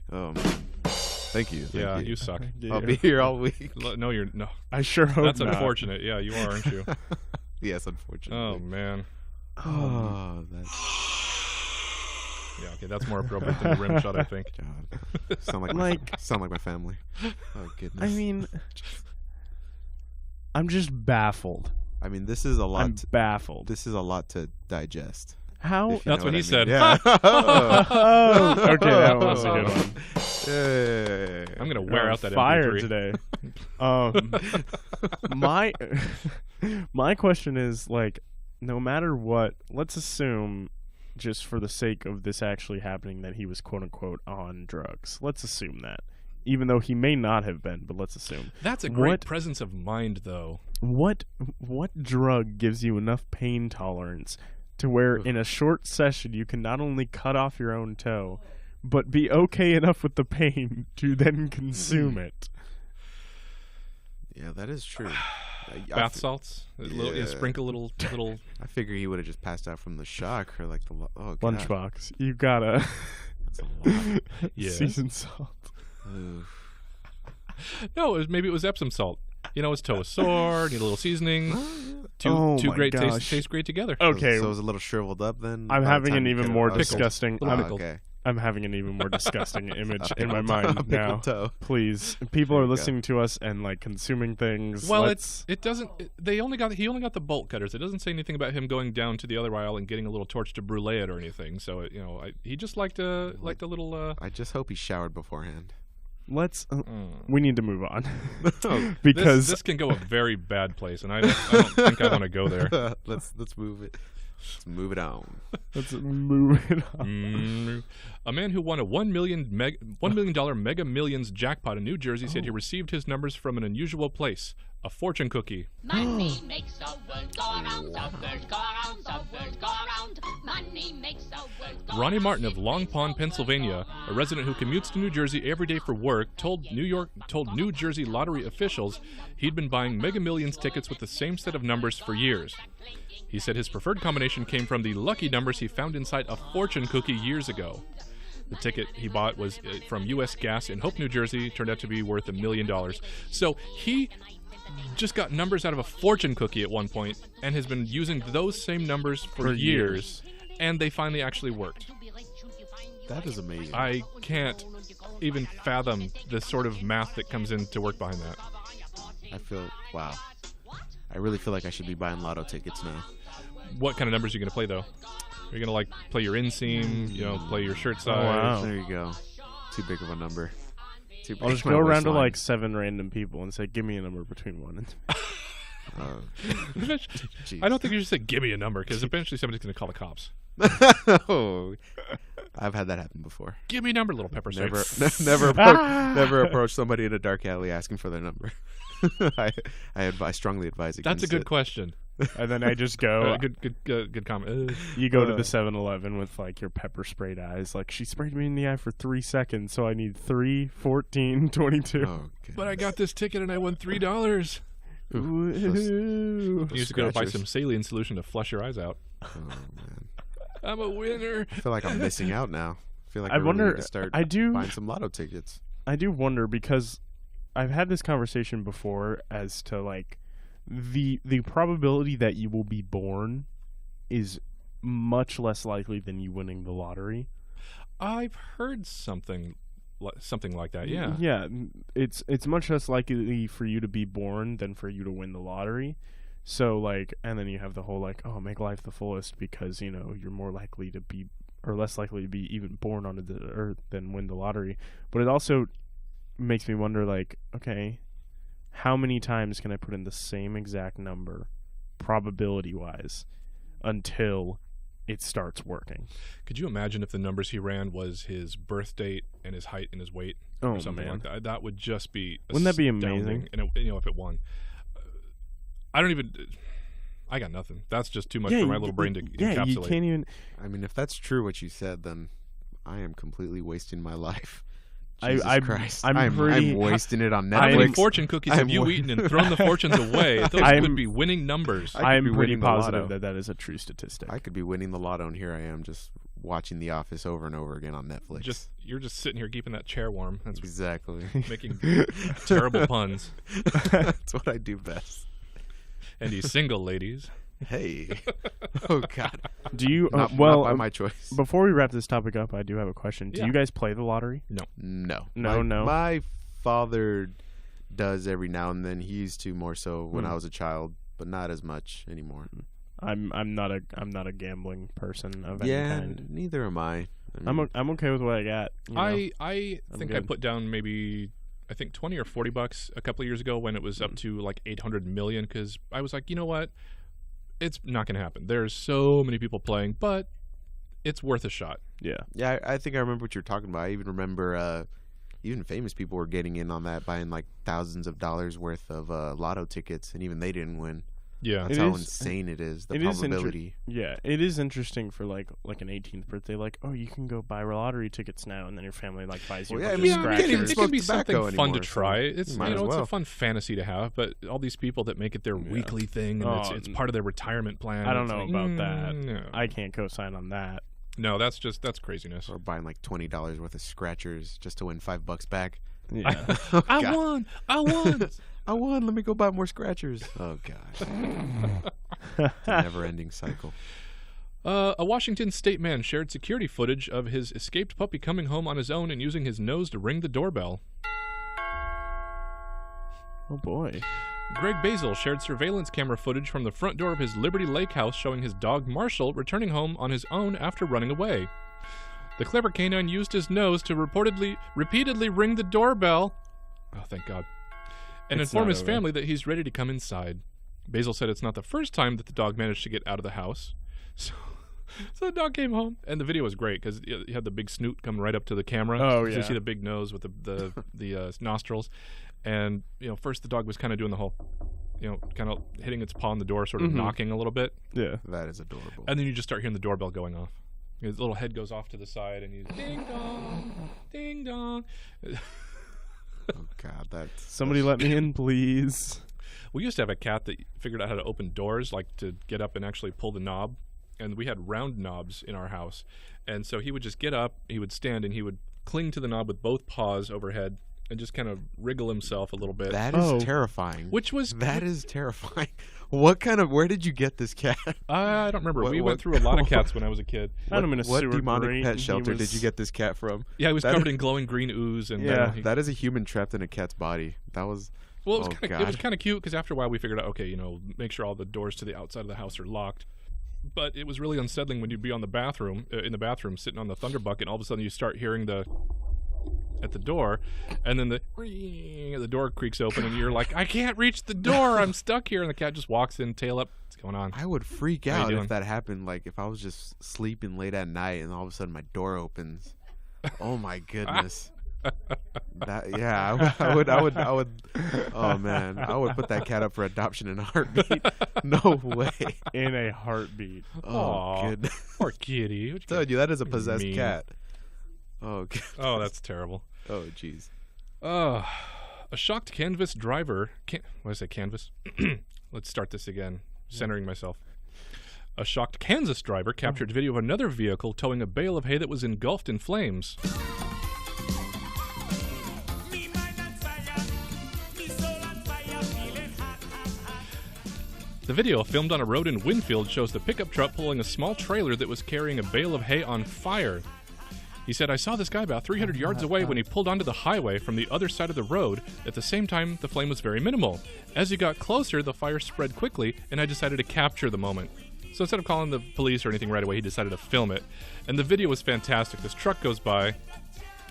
Thank you. Thank you. You suck. I'll be here all week. No, you're no. I sure hope That's not. unfortunate. Yeah, you are, aren't you? Yes, unfortunately. Oh man. Oh, that's. Yeah, okay, that's more appropriate than the rim shot, I think. God. Sound like my family. Oh goodness. I mean, I'm just baffled. I mean, this is a lot. I'm baffled. This is a lot to digest. How? That's what he said. Yeah. Okay, that was a good one. Yay. I'm gonna wear out that fire MP3. Today. My question is, like, no matter what, let's assume, just for the sake of this actually happening, that he was quote unquote on drugs. Let's assume that. Even though he may not have been, but let's assume. That's a great presence of mind, though. What drug gives you enough pain tolerance to where in a short session you can not only cut off your own toe, but be okay enough with the pain to then consume it? Yeah, that is true. Bath salts, sprinkle a little. I figure he would have just passed out from the shock or like the God. Lunchbox. You gotta. That's a lot. Yeah. Seasoned salt. No, maybe it was Epsom salt. You know, his toe is sore. Need a little seasoning. Oh Two my great gosh. taste great together. Okay. So it was a little shriveled up then? I'm by the having time an you even cut it? more Okay. disgusting. Okay. I'm having an even more disgusting image in my A mind pickled now. toe. Please, people There are you go. listening to us and like consuming things. Well, Let's- it doesn't. He only got the bolt cutters. It doesn't say anything about him going down to the other aisle and getting a little torch to brulee it or anything. So he just liked a little. I just hope he showered beforehand. let's. We need to move on Oh, because this can go a very bad place, and I don't think I want to go there. Let's move it. Let's move it on. let's move it on. A man who won a $1 million Mega Millions jackpot in New Jersey said he received his numbers from an unusual place, a fortune cookie. Money makes the world go round, the world go round, the world go round. Money makes the world go Ronnie Martin of Long Pond, Pennsylvania, a resident who commutes to New Jersey every day for work, told New Jersey lottery officials he'd been buying Mega Millions tickets with the same set of numbers for years. He said his preferred combination came from the lucky numbers he found inside a fortune cookie years ago. The ticket he bought was from U.S. Gas in Hope, New Jersey. Turned out to be worth $1 million. So he just got numbers out of a fortune cookie at one point and has been using those same numbers for years. And they finally actually worked. That is amazing. I can't even fathom the sort of math that comes into work behind that. Wow. I really feel like I should be buying lotto tickets now. What kind of numbers are you going to play, though? Are you going to, play your inseam, play your shirt size? Wow. There you go. Too big of a number. Too big I'll just for go my around to waistline. like 7 random people and say, "Give me a number between 1 and 2." I don't think you should say, give me a number, because eventually somebody's going to call the cops. Oh, I've had that happen before. Give me a number, little pepper spray. Never approach somebody in a dark alley asking for their number. I strongly advise against That's a good it. question. And then I just go. Good comment. You go to the 7-Eleven with like your pepper sprayed eyes. Like, she sprayed me in the eye for 3 seconds, so I need 3, 14, 22. Oh, But I got this ticket and I won $3. Ooh. You used to go to buy Scratchers. some saline solution to flush your eyes out. Oh man, I'm a winner. I feel like I'm missing out now. I feel like I really wonder- need to start I do- buying some lotto tickets. I do wonder because I've had this conversation before as to like the probability that you will be born is much less likely than you winning the lottery. I've heard something like that. Yeah. Yeah, it's much less likely for you to be born than for you to win the lottery. So like, and then you have the whole like, oh, make life the fullest because you're more likely to be or less likely to be even born onto the earth than win the lottery. But it also makes me wonder like, okay, how many times can I put in the same exact number probability wise until it starts working? Could you imagine if the numbers he ran was his birth date and his height and his weight Oh, or something man. like that? That would just be Wouldn't that be astounding. amazing? And if it won, I got nothing. That's just too much for my little brain to encapsulate. You can't even. I mean, if that's true what you said, then I am completely wasting my life. I- Jesus I'm- Christ. I'm pretty- I'm wasting it on Netflix. How many fortune cookies have I'm you wa- eaten and thrown the fortunes away? Those I'm- could be winning numbers. I could I'm be pretty winning the positive lotto. that is a true statistic. I could be winning the lotto, and here I am just watching The Office over and over again on Netflix. You're just sitting here keeping that chair warm. That's exactly. making terrible puns. That's what I do best. And he's single, ladies. Hey. Oh God. Do you? Not by my choice. Before we wrap this topic up, I do have a question. Do Yeah. you guys play the lottery? No. No. No. My father does every now and then. He used to more so when I was a child, but not as much anymore. I'm not a gambling person of any Yeah, kind. neither am I. I'm okay with what I got. I I'm think I good. put down maybe I think $20 or $40 a couple of years ago when it was up to like 800 million because I was like, you know what, it's not going to happen. There's so many people playing, but it's worth a shot. Yeah. Yeah, I think I remember what you're talking about. I even remember even famous people were getting in on that, buying like thousands of dollars worth of lotto tickets, and even they didn't win. Yeah, that's how insane it is. The probability. Yeah, it is interesting for like an 18th birthday. Like, oh, you can go buy lottery tickets now, and then your family like buys you. Well, a yeah, bunch I of mean, you can't even scratchers. It can be tobacco something fun to anymore, so try. It's might as it's well. a fun fantasy to have, but all these people that make it their weekly thing and it's part of their retirement plan. I don't it's know like, about that. No. I can't co-sign on that. No, that's craziness. Or buying like $20 worth of scratchers just to win $5 back. Yeah. Oh, I God. won. I won. Let me go buy more scratchers. Oh, gosh. It's a never-ending cycle. A Washington state man shared security footage of his escaped puppy coming home on his own and using his nose to ring the doorbell. Oh, boy. Greg Basil shared surveillance camera footage from the front door of his Liberty Lake house showing his dog Marshall returning home on his own after running away. The clever canine used his nose to repeatedly ring the doorbell. Oh, thank God. And inform his family that he's ready to come inside. Basil said it's not the first time that the dog managed to get out of the house. So the dog came home, and the video was great because you had the big snoot coming right up to the camera. Oh, So yeah. you see the big nose with the nostrils. And, first the dog was kind of doing the whole, kind of hitting its paw on the door, sort of knocking a little bit. Yeah. That is adorable. And then you just start hearing the doorbell going off. His little head goes off to the side, and he's ding dong, ding dong. Oh, God, that's... Somebody let me in, please. We used to have a cat that figured out how to open doors, like to get up and actually pull the knob. And we had round knobs in our house. And so he would just get up, he would stand, and he would cling to the knob with both paws overhead and just kind of wriggle himself a little bit. That is terrifying. That is terrifying. Where did you get this cat? I don't remember. We went through a lot of cats when I was a kid. What demonic pet shelter did you get this cat from? Yeah, he was covered in glowing green ooze. And that is a human trapped in a cat's body. That was... Well, it was kind of cute because after a while we figured out, okay, make sure all the doors to the outside of the house are locked. But it was really unsettling when you'd be on the bathroom, in the bathroom, sitting on the thunder bucket, and all of a sudden you start hearing at the door, and then the door creaks open, and you're like, I can't reach the door, I'm stuck here, and the cat just walks in, tail up. What's going on? I would freak out if that happened. Like if I was just sleeping late at night, and all of a sudden my door opens. Oh my goodness. I would. Oh man, I would put that cat up for adoption in a heartbeat. No way. In a heartbeat. Oh goodness. Poor kitty. Told you that is a possessed cat. Oh. God. Oh, that's terrible. Oh jeez. A shocked Canvas driver. What did I say? Canvas. Let's start this again. Centering myself. A shocked Kansas driver captured video of another vehicle towing a bale of hay that was engulfed in flames. The video, filmed on a road in Winfield, shows the pickup truck pulling a small trailer that was carrying a bale of hay on fire. He said, I saw this guy about 300 yards away when he pulled onto the highway from the other side of the road. At the same time, the flame was very minimal. As he got closer, the fire spread quickly, and I decided to capture the moment. So instead of calling the police or anything right away, he decided to film it. And the video was fantastic. This truck goes by.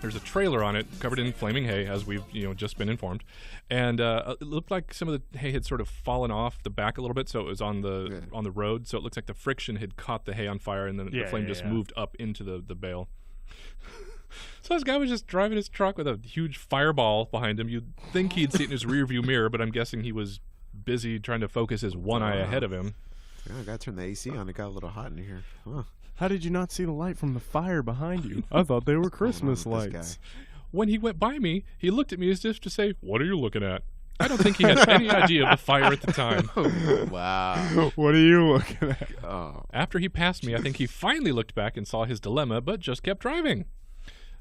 There's a trailer on it covered in flaming hay, as we've just been informed, and it looked like some of the hay had sort of fallen off the back a little bit, so it was on the road. So it looks like the friction had caught the hay on fire, and then the flame just moved up into the bale. So this guy was just driving his truck with a huge fireball behind him. You'd think he'd see it in his rearview mirror, but I'm guessing he was busy trying to focus his one eye ahead of him. I gotta turn the AC on. It got a little hot in here. Huh. How did you not see the light from the fire behind you? I thought they were Christmas lights. When he went by me, he looked at me as if to say, what are you looking at? I don't think he had any idea of the fire at the time. Wow. What are you looking at? Oh. After he passed me, I think he finally looked back and saw his dilemma, but just kept driving.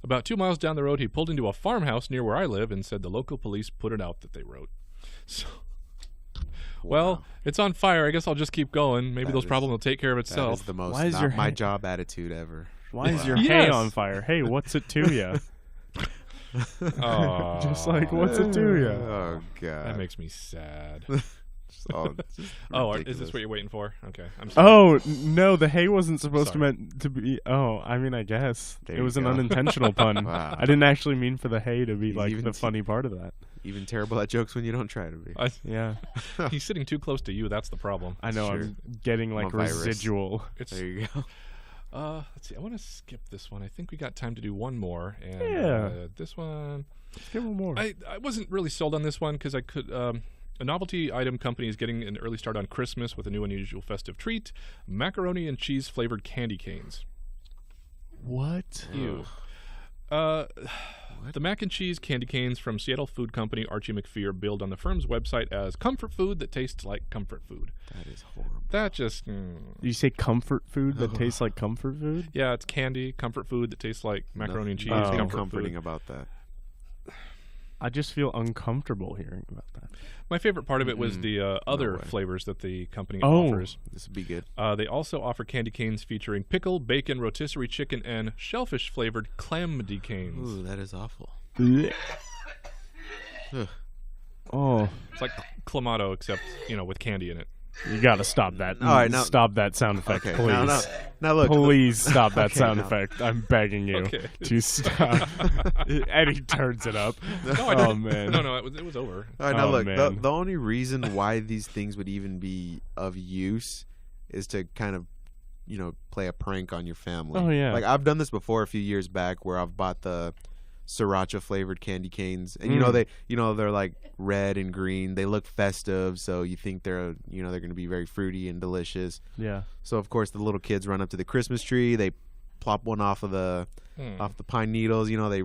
About 2 miles down the road, he pulled into a farmhouse near where I live and said the local police put it out that they wrote. So... Well, it's on fire. I guess I'll just keep going. Maybe those problems will take care of itself. That is the most not my job attitude ever. Why is your hay on fire? Hey, what's it to you? Just like, what's it to you? Oh, God. That makes me sad. Is this what you're waiting for? Okay. I'm sorry. Oh, no, the hay wasn't supposed to meant to be... Oh, I mean, I guess. It was an unintentional pun. Wow. I didn't actually mean for the hay to be like the funny part of that. Even terrible at jokes when you don't try to be. Yeah. He's sitting too close to you. That's the problem. I know. I'm getting like residual. There you go. Let's see. I want to skip this one. I think we got time to do one more. And this one... Let's give one more. I wasn't really sold on this one because I could... a novelty item company is getting an early start on Christmas with a new unusual festive treat, macaroni and cheese flavored candy canes. What? Ew. The mac and cheese candy canes from Seattle food company Archie McPhee are billed on the firm's website as comfort food that tastes like comfort food. That is horrible. That just... You say comfort food that tastes like comfort food? Yeah, it's candy, comfort food that tastes like macaroni and cheese. Nothing Comfort comforting food. about that. I just feel uncomfortable hearing about that. My favorite part of it was the other flavors that the company Oh, offers. this would be good. They also offer candy canes featuring pickle, bacon, rotisserie chicken, and shellfish-flavored clamdy canes. Ooh, that is awful. Oh, it's like Clamato, except with candy in it. You gotta stop that. All right, now stop that sound effect, okay, please. now look. Please stop that Okay, sound now. effect. I'm begging you to stop. And he turns it up. No, I oh didn't. man. No, it was over. All right, now Oh, look. man. The only reason why these things would even be of use is to kind of, play a prank on your family. Oh, yeah. Like I've done this before a few years back, where I've bought the sriracha flavored candy canes, and they're like red and green. They look festive, so you think they're going to be very fruity and delicious. Yeah. So of course the little kids run up to the Christmas tree. They plop one off the pine needles. They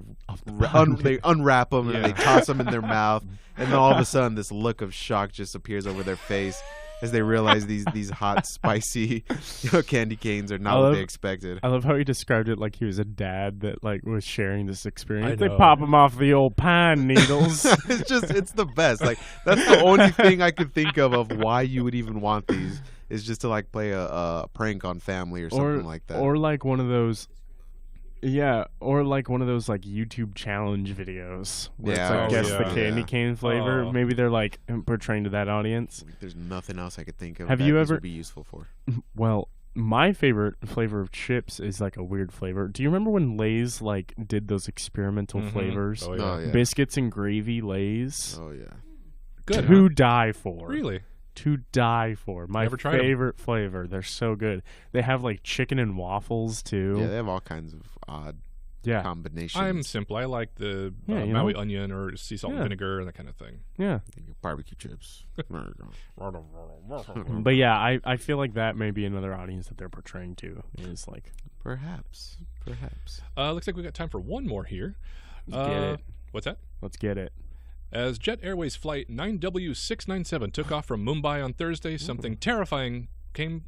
unwrap them and they toss them in their mouth, and then all of a sudden this look of shock just appears over their face as they realize these hot, spicy candy canes are not what they expected. I love how he described it like he was a dad that was sharing this experience. I They know. pop them off the old pine needles. It's the best. Like that's the only thing I could think of why you would even want these, is just to play a prank on family or something like that. Or like one of those. Yeah, or like one of those YouTube challenge videos where Yeah, it's guess the yeah. candy cane flavor. Oh. Maybe they're portraying to that audience. There's nothing else I could think of. Have that you this ever would be useful for? Well, my favorite flavor of chips is a weird flavor. Do you remember when Lay's did those experimental flavors? Oh, yeah. Oh, yeah. Biscuits and gravy Lay's. Oh yeah. Good. To huh? die for. Really? To die for. My Never tried 'em. favorite flavor. They're so good. They have chicken and waffles too. Yeah, they have all kinds of odd combinations. I'm simple. I like the Yeah, Maui onion or sea salt and Yeah. vinegar and that kind of thing. Yeah. Barbecue chips. But yeah, I feel like that may be another audience that they're portraying to. Is Perhaps. Looks like we got time for one more here. Let's get it. What's that? Let's get it. As Jet Airways Flight 9W697 took off from Mumbai on Thursday, something terrifying came...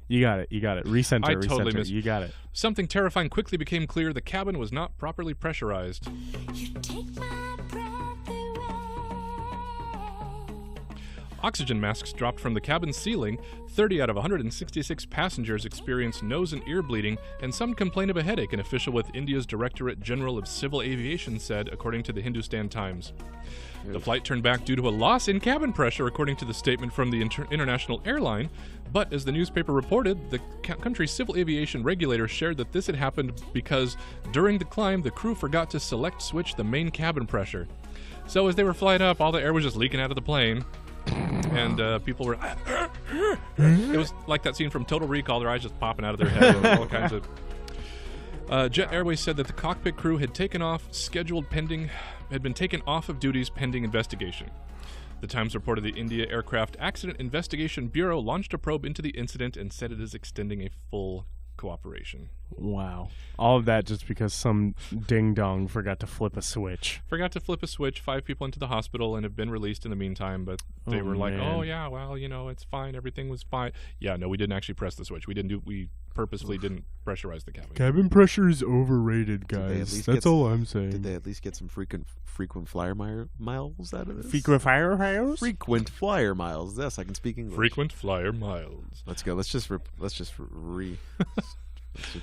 You got it. Recenter. I totally missed. You got it. Something terrifying quickly became clear. The cabin was not properly pressurized. Oxygen masks dropped from the cabin ceiling. 30 out of 166 passengers experienced nose and ear bleeding, and some complained of a headache, an official with India's Directorate General of Civil Aviation said, according to the Hindustan Times. The flight turned back due to a loss in cabin pressure, according to the statement from the international airline. But as the newspaper reported, the country's civil aviation regulator shared that this had happened because during the climb, the crew forgot to select switch the main cabin pressure. So as they were flying up, all the air was just leaking out of the plane. And people were... It was like that scene from Total Recall, their eyes just popping out of their head. All kinds of... Jet Airways said that the cockpit crew had been taken off of duties pending investigation. The Times reported the India Aircraft Accident Investigation Bureau launched a probe into the incident and said it is extending a full cooperation. Wow. All of that just because some ding-dong forgot to flip a switch. 5 people into the hospital and have been released in the meantime, but they were like, man. oh yeah, well, it's fine, everything was fine. Yeah, no, we didn't actually press the switch. We purposefully didn't pressurize the cabin. Cabin pressure is overrated, guys. That's all I'm saying. Did they at least get some frequent flyer miles out of this? Frequent flyer miles? Frequent flyer miles. Yes, I can speak English. Frequent flyer miles. Let's go. Let's just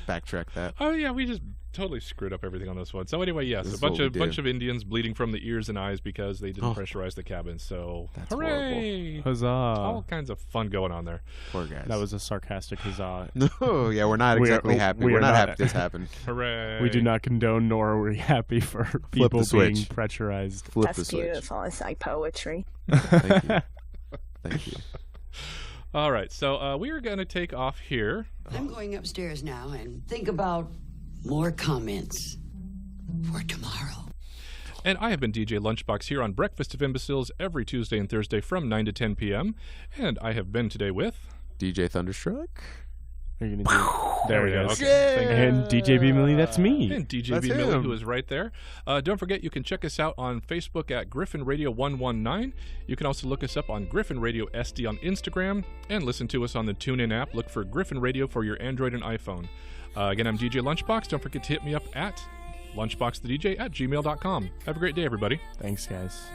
backtrack that. Oh yeah, we just totally screwed up everything on this one. So anyway, yes, This a is what we bunch do. of Indians bleeding from the ears and eyes because they didn't pressurize the cabin. So That's hooray! Huzzah. All kinds of fun going on there. Poor guys. That was a sarcastic huzzah. No, yeah, we're not exactly happy. We're not happy this happened. Hooray! We do not condone, nor are we happy for people the being switch. pressurized. Flip That's the switch. beautiful. It's like poetry. Thank you. Thank you. All right, so we are going to take off here. I'm going upstairs now and think about more comments for tomorrow. And I have been DJ Lunchbox here on Breakfast of Imbeciles every Tuesday and Thursday from 9 to 10 p.m. And I have been today with... DJ Thunderstruck. Are you gonna do? There we go. Okay. Thank you. And DJ B-Milly, that's me. And DJ That's B-Milly, him. who is right there. Don't forget, you can check us out on Facebook at Griffin Radio 119. You can also look us up on Griffin Radio SD on Instagram and listen to us on the TuneIn app. Look for Griffin Radio for your Android and iPhone. Again, I'm DJ Lunchbox. Don't forget to hit me up at lunchboxthedj@gmail.com. Have a great day, everybody. Thanks, guys.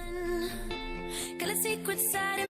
Got a secret side